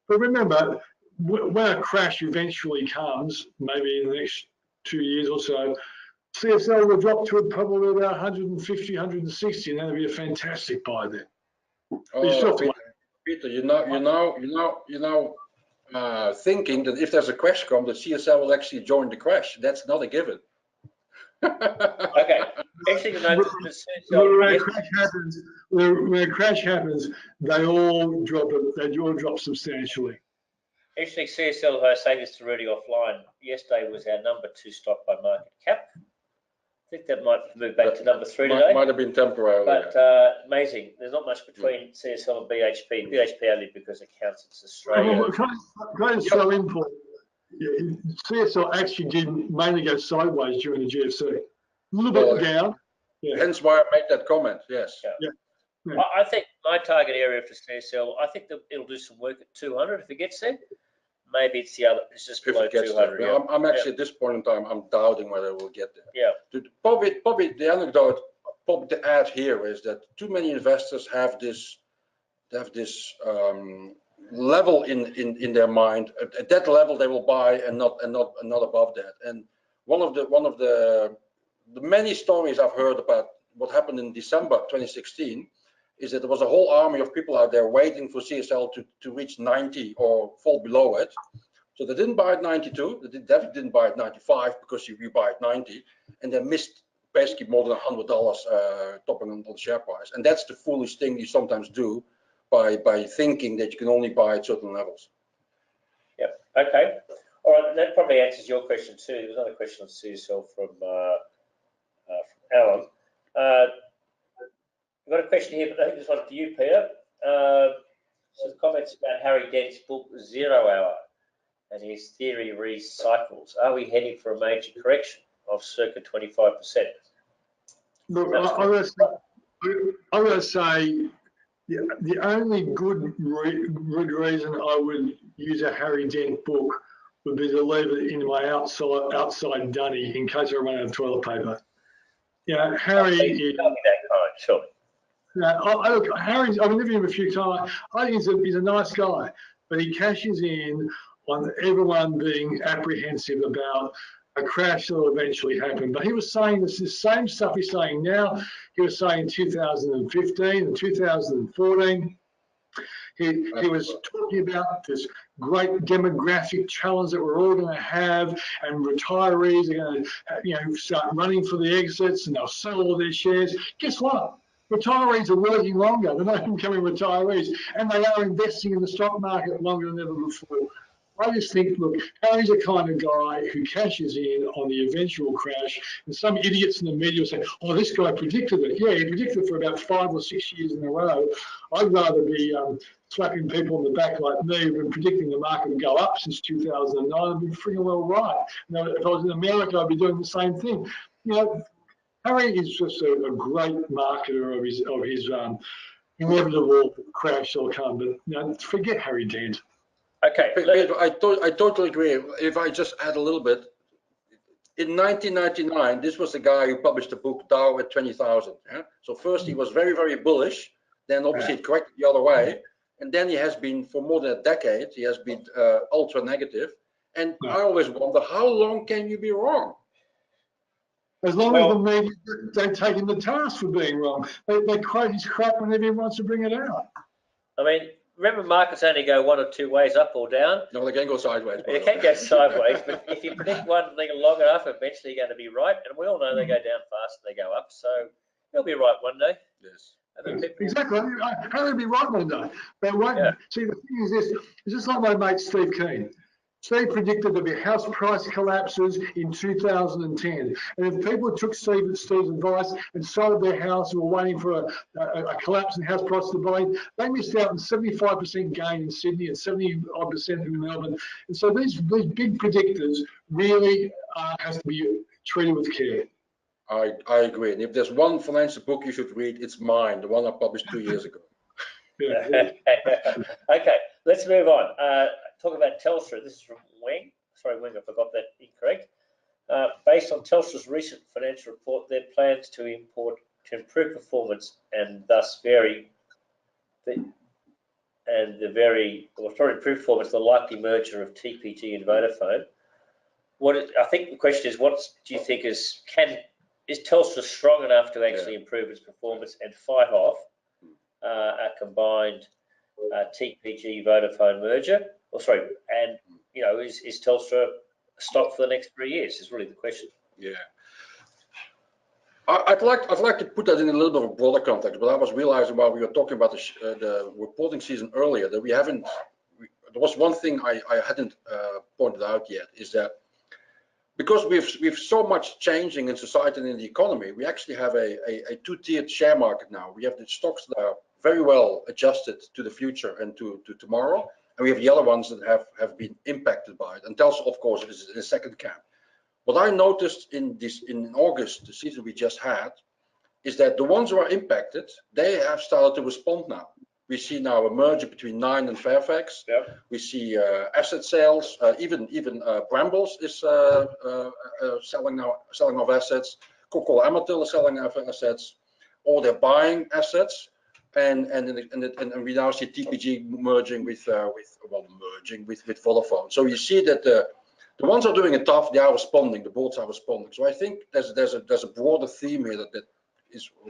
But remember, when a crash eventually comes, maybe in the next 2 years or so, CSL will drop to probably about 150, 160, and that'll be a fantastic buy then. Peter, you're now thinking that if there's a crash come, that CSL will actually join the crash. That's not a given. Okay. Actually, when a crash happens, they all drop substantially. Actually, CSL, if I say this to Rudi offline, yesterday was our number 2 stock by market cap. I think that might move back to number 3 today. Might have been temporary. But amazing. There's not much between CSL and BHP. BHP only because it counts as Australia. Well, can I throw in for CSL actually did mainly go sideways during the GFC. A little bit down. Yeah. Hence why I made that comment. Yes. Yeah. I think my target area for CSL, I think that it'll do some work at 200 if it gets there. Maybe it's the other. It's just below 200. Yeah. I'm actually at this point in time, I'm doubting whether it will get there. Yeah. Probably the anecdote to add here is that too many investors have this level in their mind. At that level, they will buy and not above that. And one of the many stories I've heard about what happened in December 2016 is that there was a whole army of people out there waiting for CSL to reach 90 or fall below it. So they didn't buy at 92, they definitely didn't buy at 95 because you buy at 90, and they missed basically more than $100 topping on the share price. And that's the foolish thing you sometimes do by thinking that you can only buy at certain levels. Yep. Okay. All right. That probably answers your question too. There was another question on CSL from Alan. We've got a question here, but I think this one's for you, Peter. Some comments about Harry Dent's book, 0 Hour, and his theory recycles. Are we heading for a major correction of circa 25%? Look, I'm going to say the only good reason I would use a Harry Dent book would be to leave it in my outside dunny in case I run out of toilet paper. You know, Harry is... Sure. Look, Harry's, I've lived with him a few times. I think he's a nice guy, but he cashes in on everyone being apprehensive about a crash that will eventually happen. But he was saying this the same stuff he's saying now. He was saying in 2015 and 2014. He was talking about this great demographic challenge that we're all going to have, and retirees are going to, start running for the exits, and they'll sell all their shares. Guess what? Retirees are working longer. They're not becoming retirees, and they are investing in the stock market longer than ever before. I just think, look, Harry's the kind of guy who cashes in on the eventual crash, and some idiots in the media will say, oh, this guy predicted it. Yeah, he predicted it for about 5 or 6 years in a row. I'd rather be slapping people on the back like me who've been predicting the market would go up since 2009. I'd be freaking well right. If I was in America, I'd be doing the same thing. Harry is just a great marketer of his inevitable crash that'll come. But forget Harry Dent. Okay, I totally agree. If I just add a little bit, in 1999, this was the guy who published the book Dow at 20,000. Yeah? So first he was very, very bullish, then obviously it corrected the other way, and then he has been, for more than a decade, he has been ultra negative. And I always wonder, how long can you be wrong? As long as the media don't take him to task for being wrong. They quote his crap whenever he wants to bring it out. I mean, remember, markets only go 1 or 2 ways, up or down. No, they can go sideways. They can go sideways, but if you predict one thing long enough, eventually you're going to be right. And we all know they go down fast and they go up, so you'll be right one day. Yes. Exactly. Harry will be right one day. They won't. Yeah. See, the thing is this: it's just like my mate Steve Keen. Steve predicted there'd be house price collapses in 2010. And if people took Steve's advice and sold their house and were waiting for a collapse in house prices to buy, they missed out on 75% gain in Sydney and 70% in Melbourne. And so these big predictors really has to be treated with care. I agree. And if there's one financial book you should read, it's mine, the one I published 2 years ago. Yeah. Okay, let's move on. Talk about Telstra. This is from Wing. Sorry, Wing, I forgot that incorrect. Based on Telstra's recent financial report, their plans to improve performance and thus improve performance, the likely merger of TPG and Vodafone. I think the question is, what do you think is Telstra strong enough to actually improve its performance and fight off a combined TPG Vodafone merger? Is Telstra a stock for the next 3 years? Is really the question. Yeah, I'd like to put that in a little bit of a broader context. But I was realizing while we were talking about the reporting season earlier that there was one thing I hadn't pointed out yet, is that because we've so much changing in society and in the economy, we actually have a two-tiered share market now. We have the stocks that are very well adjusted to the future and to tomorrow, and we have the other ones that have been impacted by it. And Telstra, of course, is in the second camp. What I noticed in August, the season we just had, is that the ones who are impacted, they have started to respond now. We see now a merger between Nine and Fairfax. Yep. We see asset sales. Even Brambles is selling off assets. Coca-Cola Amatil is selling off assets, or they're buying assets. And we now see TPG merging with Vodafone. So you see that the ones are doing it tough. They are responding. The boards are responding. So I think there's a broader theme here that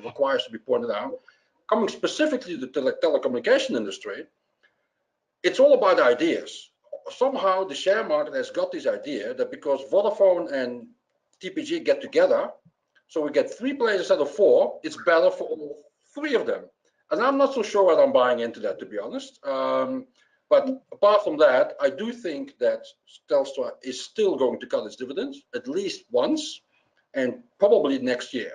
requires to be pointed out. Coming specifically to the telecommunication industry, it's all about ideas. Somehow the share market has got this idea that because Vodafone and TPG get together, So we get 3 players instead of 4. It's better for all 3 of them. And I'm not so sure whether I'm buying into that, to be honest. But apart from that, I do think that Telstra is still going to cut its dividends at least once, and probably next year.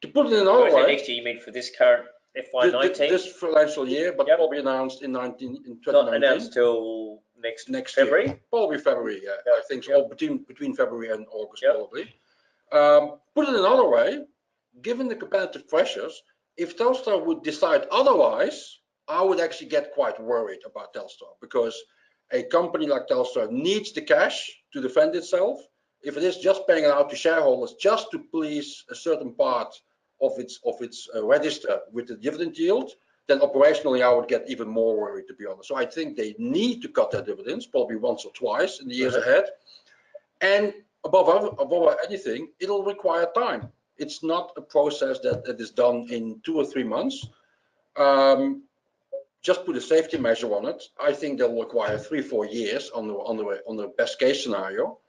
To put it in another way, next year, you mean for this current FY19? This financial year, but probably announced in 2019. Not announced till next February? Year. Probably February, yeah. I think so. Between February and August, probably. Put it another way, given the competitive pressures, if Telstra would decide otherwise, I would actually get quite worried about Telstra, because a company like Telstra needs the cash to defend itself. If it is just paying it out to shareholders just to please a certain part of its register with the dividend yield, then operationally I would get even more worried, to be honest. So I think they need to cut their dividends probably once or twice in the years ahead. And above anything, it'll require time. It's not a process that is done in 2 or 3 months. Just put a safety measure on it. I think they'll require 3-4 years on the best case scenario.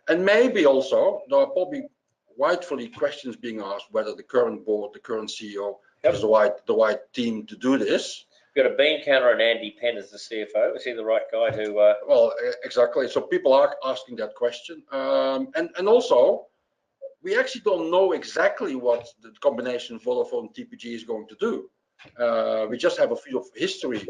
And maybe also there are probably rightfully questions being asked whether the current board, the current CEO, has the right team to do this. You've got a bean counter and Andy Penn as the CFO. Is he the right guy to? Well, exactly. So people are asking that question, and also we actually don't know exactly what the combination Vodafone TPG is going to do. We just have a few of history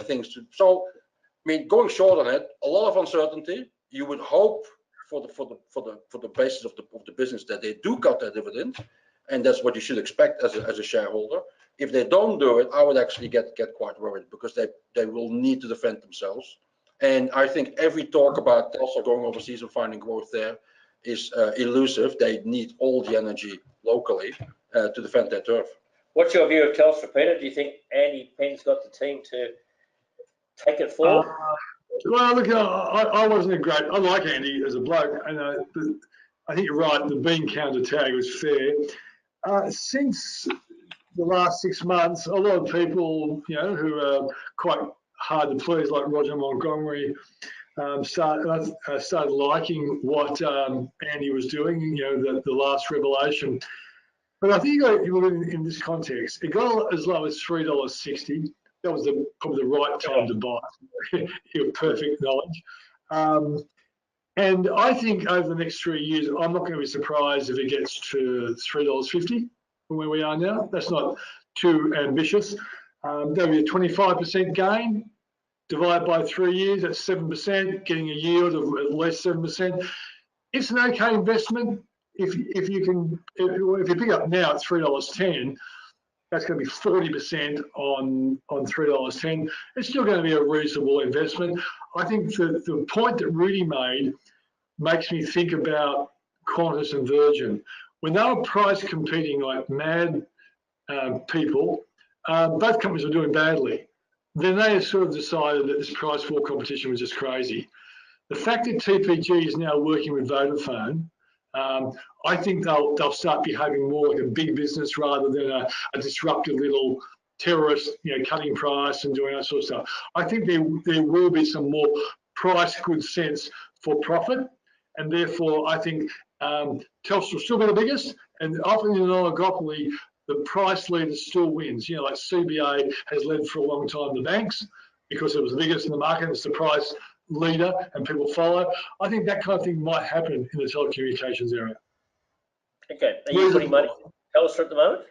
things to. So, I mean, going short on it, a lot of uncertainty. You would hope for the basis of the business that they do cut their dividend, and that's what you should expect as a shareholder. If they don't do it, I would actually get quite worried, because they will need to defend themselves. And I think every talk about also going overseas and finding growth there is elusive. They need all the energy locally to defend their turf. What's your view of Telstra, Peter? Do you think Andy Penn's got the team to take it forward? Well, look, I wasn't a great. I like Andy as a bloke, and I think you're right. The bean counter tag was fair. Since the last 6 months, a lot of people, who are quite hard to please, like Roger Montgomery, started liking what Andy was doing. The last revelation. But I think you got to look in this context. It got as low as $3.60. That was probably the right time to buy. You have perfect knowledge. And I think over the next 3 years, I'm not going to be surprised if it gets to $3.50 from where we are now. That's not too ambitious. There'll be a 25% gain. Divide by 3 years, that's 7%, getting a yield of at least 7%. It's an okay investment. If you pick up now at $3.10, that's going to be 40% on $3.10. It's still going to be a reasonable investment. I think the point that Rudi made makes me think about Qantas and Virgin. When they were price competing like mad people, both companies were doing badly. Then they sort of decided that this price war competition was just crazy. The fact that TPG is now working with Vodafone, I think they'll start behaving more like a big business rather than a disruptive little terrorist, cutting price and doing that sort of stuff. I think there will be some more price good sense for profit, and therefore I think Telstra will still be the biggest, and often in an oligopoly, the price leader still wins. Like CBA has led for a long time the banks because it was the biggest in the market. It's the price leader and people follow. I think that kind of thing might happen in the telecommunications area. Okay. Are you putting money in Telstra at the moment?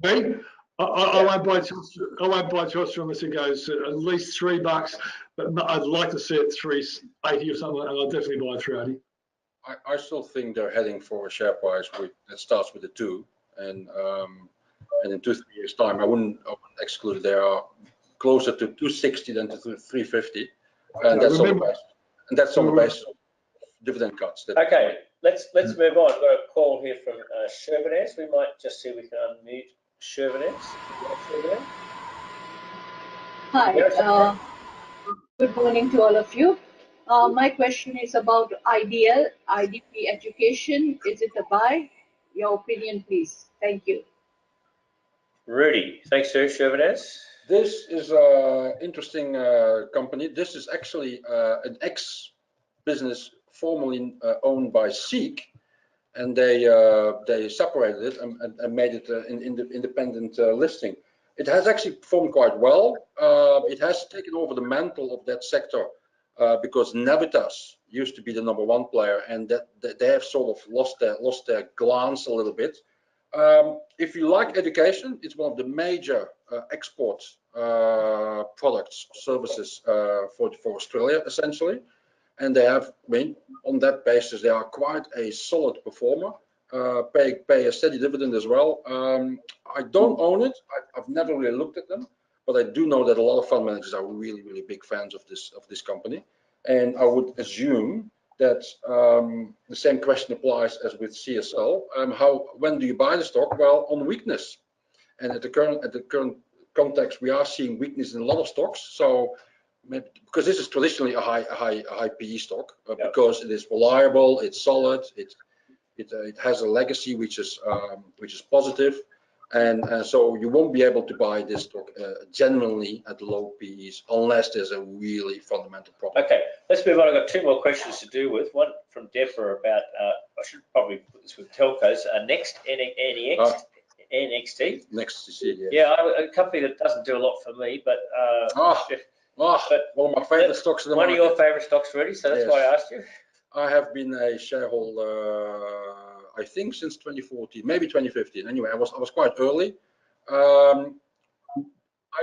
Me? I won't buy Telstra unless it goes at least $3, but I'd like to see it $3.80 or something, and I'll definitely buy $3.80. I still think they're heading for a share price that starts with a 2, and in 2-3 years' time, I wouldn't exclude they are closer to 260 than to 350, and that's on the basis of dividend cuts. Okay, let's move on. I've got a call here from Shervinez. We might just see if we can unmute Shervinez. Hi, good morning to all of you. My question is about IDP Education. Is it a buy? Your opinion, please. Thank you. Rudi, thanks, sir. Shervinez. This is an interesting company. This is actually an ex-business formerly owned by Seek, and they separated it and made it an independent listing. It has actually performed quite well. It has taken over the mantle of that sector because Navitas used to be the #1 player, and that they have sort of lost their glance a little bit. If you like education, it's one of the major export products, services for Australia, essentially. And they have, I mean, on that basis, they are quite a solid performer, pay a steady dividend as well. I don't own it. I've never really looked at them, but I do know that a lot of fund managers are really, really big fans of this company. And I would assume that the same question applies as with CSL. When do you buy the stock? Well, on weakness. And at the current context, we are seeing weakness in a lot of stocks. So because this is traditionally a high PE stock, because it is reliable, it's solid, it has a legacy which is positive, and so you won't be able to buy this stock genuinely at low PEs unless there's a really fundamental problem. Okay, let's move on. I've got 2 more questions to do with. One from Deborah about I should probably put this with telcos. Next NXT. Next to see, yes. Yeah, a company that doesn't do a lot for me, but but one of my favorite stocks in the market. One of your favorite stocks, Rudi, so that's why I asked you. I have been a shareholder, I think, since 2014, maybe 2015. Anyway, I was quite early. I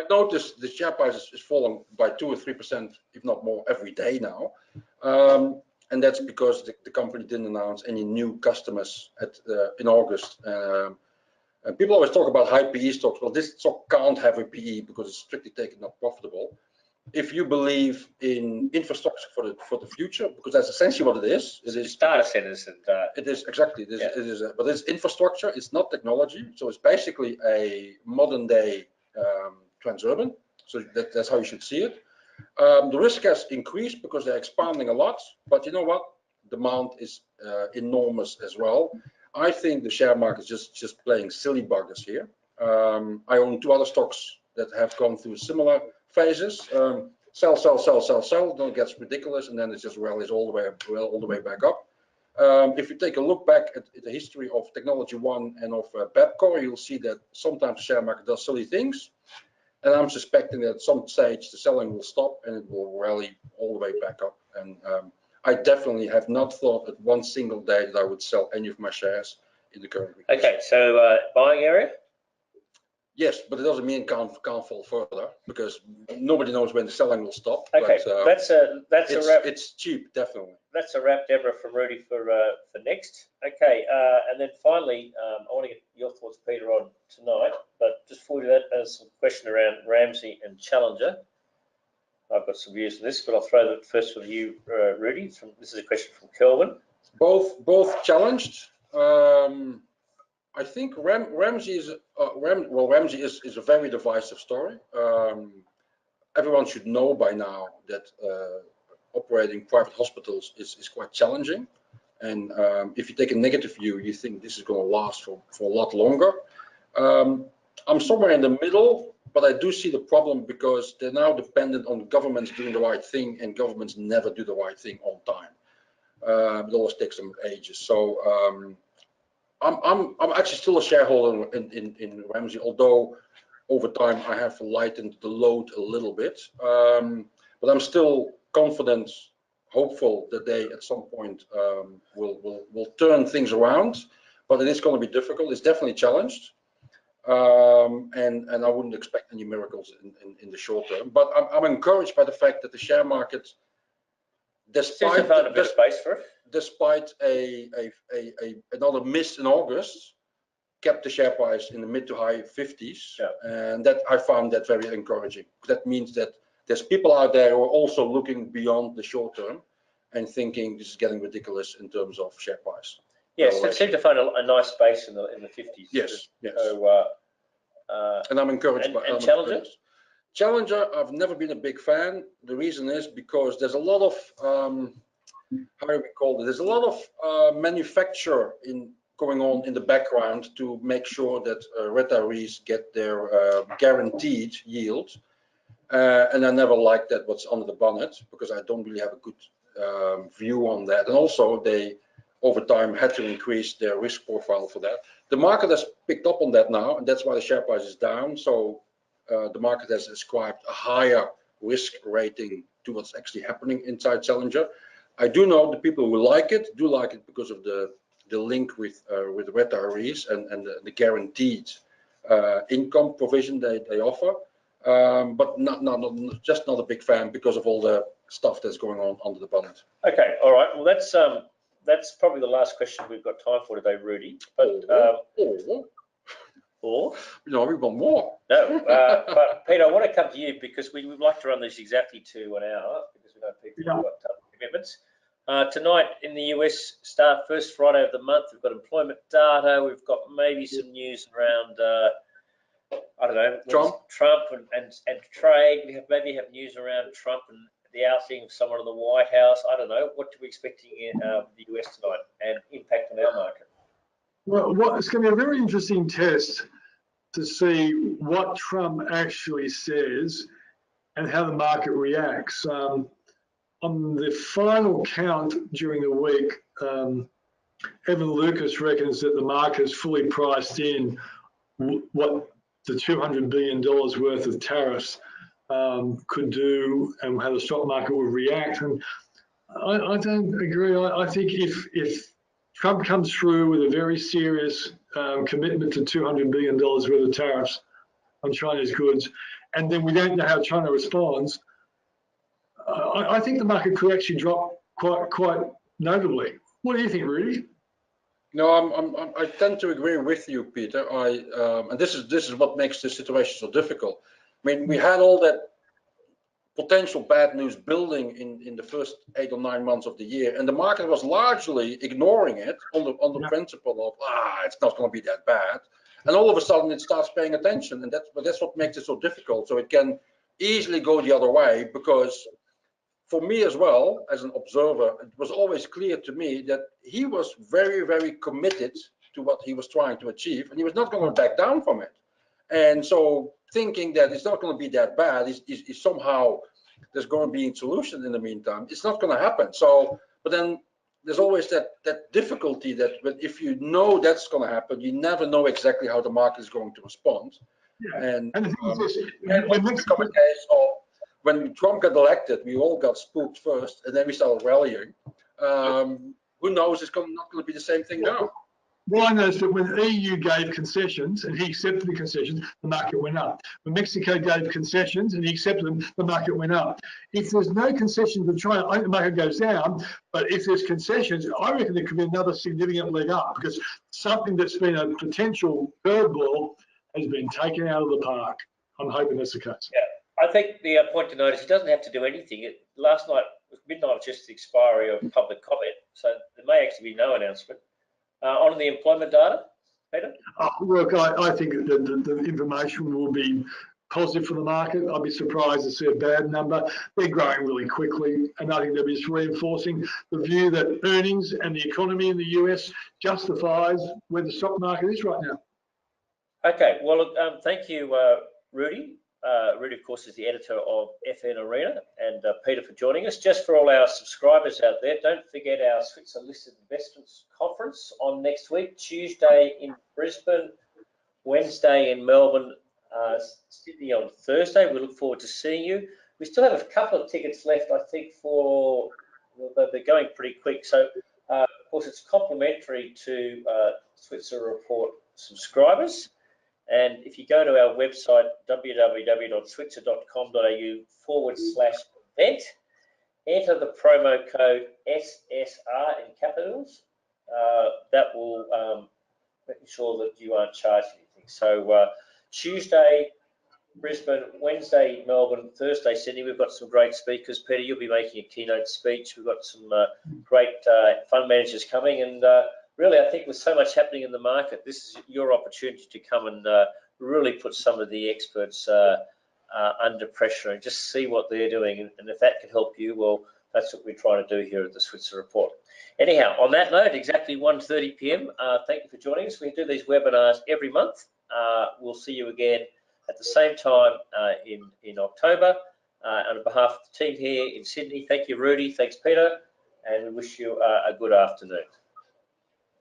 noticed the share price is falling by 2 or 3%, if not more, every day now, and that's because the company didn't announce any new customers in August. And people always talk about high PE stocks. Well, this stock can't have a PE because it's strictly taken not profitable. If you believe in infrastructure for the future, because that's essentially what it is. It is data centers and it is exactly. It is, but it's infrastructure. It's not technology. So it's basically a modern day Transurban. So that's how you should see it. The risk has increased because they're expanding a lot. But you know what? Demand is enormous as well. I think the share market is just playing silly buggers here. I own 2 other stocks that have gone through similar phases. Sell, then it gets ridiculous, and then it just rallies all the way back up. If you take a look back at the history of Technology One and of Bapcor, you'll see that sometimes the share market does silly things, and I'm suspecting that at some stage the selling will stop and it will rally all the way back up. And I definitely have not thought at one single day that I would sell any of my shares in the current week. Okay, so buying area? Yes, but it doesn't mean it can't fall further because nobody knows when the selling will stop. Okay, but, that's a wrap. It's cheap, definitely. That's a wrap, Deborah, from Rudi for next. Okay, and then finally, I want to get your thoughts, Peter, on tonight. But just before we do that, there's a question around Ramsay and Challenger. I've got some views on this, but I'll throw that first for you, Rudi. This is a question from Kelvin. Both challenged. I think Ramsay is a very divisive story. Everyone should know by now that operating private hospitals is quite challenging, and if you take a negative view, you think this is going to last for a lot longer. I'm somewhere in the middle, but I do see the problem because they're now dependent on governments doing the right thing, and governments never do the right thing on time. It always takes them ages. So I'm actually still a shareholder in Ramsay, although over time I have lightened the load a little bit. But I'm still confident, hopeful that they at some point will turn things around. But it is going to be difficult. It's definitely challenged, and I wouldn't expect any miracles in the short term. But I'm encouraged by the fact that the share market, despite another miss in August, kept the share price in the mid to high 50s, and that I found that very encouraging. That means that there's people out there who are also looking beyond the short term and thinking this is getting ridiculous in terms of share price. Yes, it seemed to find a nice space in the 50s. Yes, yes. So, and I'm encouraged by Challenger. Challenger, I've never been a big fan. The reason is because there's a lot of how do we call it? There's a lot of manufacture going on in the background to make sure that retirees get their guaranteed yield. And I never liked that what's under the bonnet because I don't really have a good view on that. And also they over time had to increase their risk profile for that. The market has picked up on that now, and that's why the share price is down. So the market has ascribed a higher risk rating to what's actually happening inside Challenger. I do know the people who like it do like it because of the link with retirees and the guaranteed income provision they offer. But just not a big fan because of all the stuff that's going on under the bonnet. Okay, all right. Well, that's probably the last question we've got time for today, Rudi. But or no, we want more. No, but Peter, I want to come to you because we would like to run this exactly to an hour because we know people have got commitments. Tonight in the US, first Friday of the month, we've got employment data. We've got maybe some news around, I don't know, Trump and trade. We maybe have news around Trump and the outing of someone in the White House. I don't know. What are we expecting in the US tonight and impact on our market? Well, it's going to be a very interesting test to see what Trump actually says and how the market reacts. On the final count during the week, Evan Lucas reckons that the market is fully priced in what the $200 billion worth of tariffs could do and how the stock market would react. And I don't agree. I think if Trump comes through with a very serious commitment to $200 billion worth of tariffs on China's goods, and then we don't know how China responds, I think the market could actually drop quite notably. What do you think, Rudi? No, I tend to agree with you, Peter. And this is what makes this situation so difficult. I mean, we had all that potential bad news building in the first 8 or 9 months of the year, and the market was largely ignoring it on the principle of it's not going to be that bad. And all of a sudden, it starts paying attention, and that's what makes it so difficult. So it can easily go the other way because, for me as well, as an observer, it was always clear to me that he was very, very committed to what he was trying to achieve, and he was not going to back down from it. And so thinking that it's not going to be that bad is somehow there's going to be a solution in the meantime. It's not going to happen. So, but then there's always that difficulty that if you know that's going to happen, you never know exactly how the market is going to respond. Yeah. And become a case of when Trump got elected, we all got spooked first, and then we started rallying. Who knows? It's not going to be the same thing now. Well, I noticed that when the EU gave concessions and he accepted the concessions, the market went up. When Mexico gave concessions and he accepted them, the market went up. If there's no concessions with China, I think the market goes down. But if there's concessions, I reckon there could be another significant leg up because something that's been a potential curveball has been taken out of the park. I'm hoping that's the case. Yeah, I think the point to note is he doesn't have to do anything. Last night, midnight was just the expiry of public comment, so there may actually be no announcement. On the employment data, Peter? Look, I think that the information will be positive for the market. I'd be surprised to see a bad number. They're growing really quickly, and I think they're just reinforcing the view that earnings and the economy in the US justifies where the stock market is right now. Okay, well, look, thank you, Rudi. Rudi, of course, is the editor of FNArena, and Peter for joining us. Just for all our subscribers out there, don't forget our Switzer Listed Investments Conference on next week, Tuesday in Brisbane, Wednesday in Melbourne, Sydney on Thursday. We look forward to seeing you. We still have a couple of tickets left, I think, they're going pretty quick. So, of course, it's complimentary to Switzer Report subscribers. And if you go to our website, www.switzer.com.au/event, enter the promo code SSR in capitals. That will make sure that you aren't charged anything. So Tuesday, Brisbane, Wednesday, Melbourne, Thursday, Sydney. We've got some great speakers. Peter, you'll be making a keynote speech. We've got some great fund managers coming, and really, I think with so much happening in the market, this is your opportunity to come and really put some of the experts under pressure and just see what they're doing. And if that can help you, well, that's what we're trying to do here at the Switzer Report. Anyhow, on that note, exactly 1:30 p.m. Thank you for joining us. We do these webinars every month. We'll see you again at the same time in October. On behalf of the team here in Sydney, thank you, Rudi. Thanks, Peter. And we wish you a good afternoon.